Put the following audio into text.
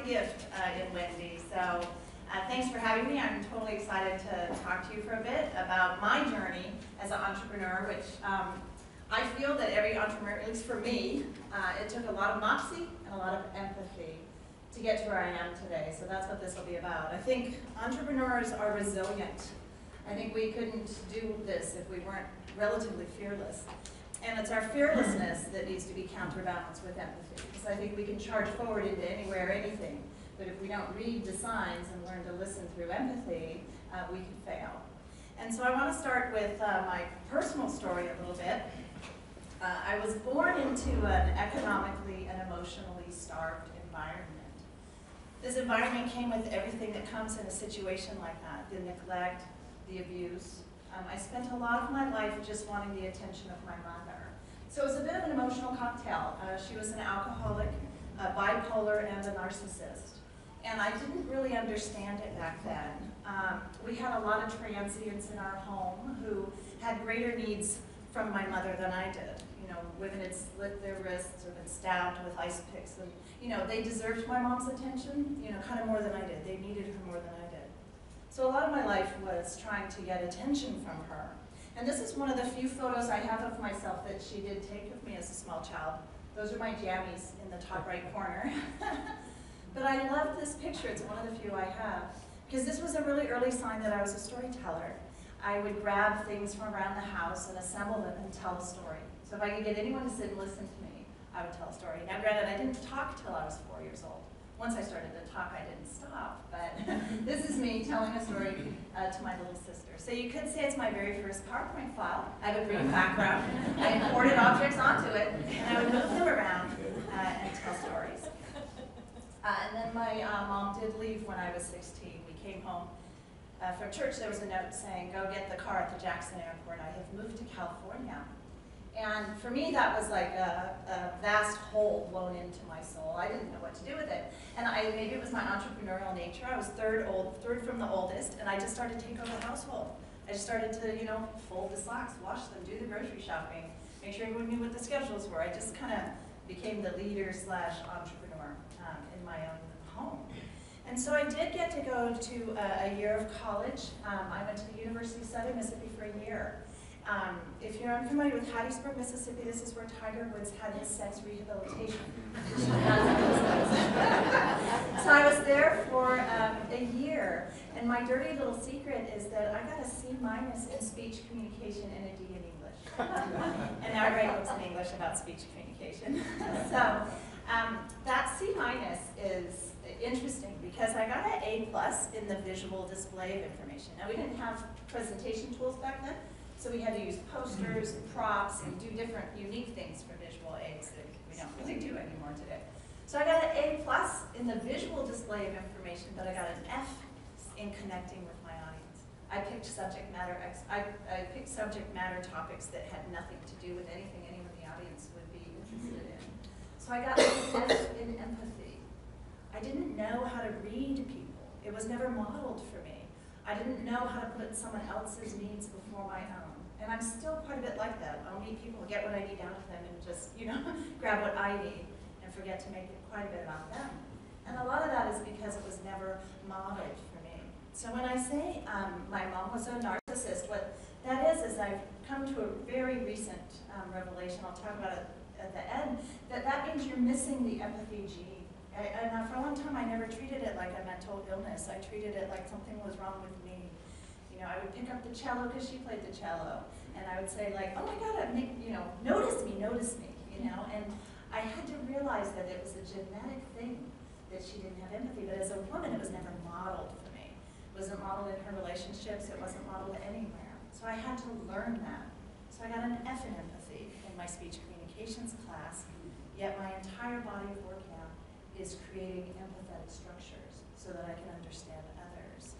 gift in Wendy. So thanks for having me. I'm totally excited to talk to you for a bit about my journey as an entrepreneur, which I feel that every entrepreneur, at least for me, it took a lot of moxie and a lot of empathy to get to where I am today. So that's what this will be about. I think entrepreneurs are resilient. I think we couldn't do this if we weren't relatively fearless. And it's our fearlessness that needs to be counterbalanced with empathy. Because I think we can charge forward into anywhere, anything. But if we don't read the signs and learn to listen through empathy, we can fail. And so I want to start with my personal story a little bit. I was born into an economically and emotionally starved environment. This environment came with everything that comes in a situation like that, the neglect, the abuse. I spent a lot of my life just wanting the attention of my mother. So it was a bit of an emotional cocktail. She was an alcoholic, bipolar, and a narcissist. And I didn't really understand it back then. We had a lot of transients in our home who had greater needs from my mother than I did. You know, women had slit their wrists or been stabbed with ice picks. And, you know, they deserved my mom's attention, you know, kind of more than I did. They needed her more than I did. So a lot of my life was trying to get attention from her. And this is one of the few photos I have of myself that she did take of me as a small child. Those are my jammies in the top right corner. But I love this picture. It's one of the few I have. Because this was a really early sign that I was a storyteller. I would grab things from around the house and assemble them and tell a story. So if I could get anyone to sit and listen to me, I would tell a story. Now granted, I didn't talk till I was 4 years old. Once I started to talk, I didn't stop, but this is me telling a story to my little sister. So you could say it's my very first PowerPoint file. I have a green background. I imported objects onto it, and I would move them around and tell stories. And then my mom did leave when I was 16. We came home from church. There was a note saying, "Go get the car at the Jackson Airport. I have moved to California." And for me, that was like a vast hole blown into my soul. I didn't know what to do with it. And maybe it was my entrepreneurial nature. I was third from the oldest, and I just started to take over the household. I just started to, you know, fold the socks, wash them, do the grocery shopping, make sure everyone knew what the schedules were. I just kind of became the leader / entrepreneur in my own home. And so I did get to go to a year of college. I went to the University of Southern Mississippi for a year. If you're unfamiliar with Hattiesburg, Mississippi, this is where Tiger Woods had his sex rehabilitation. So I was there for a year, and my dirty little secret is that I got a C- in speech communication and a D in English. And now I write books in English about speech communication. So that C- is interesting because I got an A+ in the visual display of information. Now we didn't have presentation tools back then. So we had to use posters and props and do different unique things for visual aids that we don't really do anymore today. So I got an A+ in the visual display of information, but I got an F in connecting with my audience. I picked subject matter topics that had nothing to do with anything anyone in the audience would be interested in. So I got an F in empathy. I didn't know how to read people. It was never modeled for me. I didn't know how to put someone else's needs before my own. And I'm still quite a bit like that. I'll meet people, get what I need out of them, and just, you know, grab what I need and forget to make it quite a bit about them. And a lot of that is because it was never modeled for me. So when I say my mom was a narcissist, what that is I've come to a very recent revelation, I'll talk about it at the end, that means you're missing the empathy gene. And for a long time, I never treated it like a mental illness. I treated it like something was wrong with me. You know, I would pick up the cello because she played the cello, and I would say like, "Oh my God, you know, notice me, you know." And I had to realize that it was a genetic thing that she didn't have empathy. But as a woman, it was never modeled for me. It wasn't modeled in her relationships. It wasn't modeled anywhere. So I had to learn that. So I got an F in empathy in my speech communications class. Yet my entire body of work now is creating empathetic structures so that I can understand others.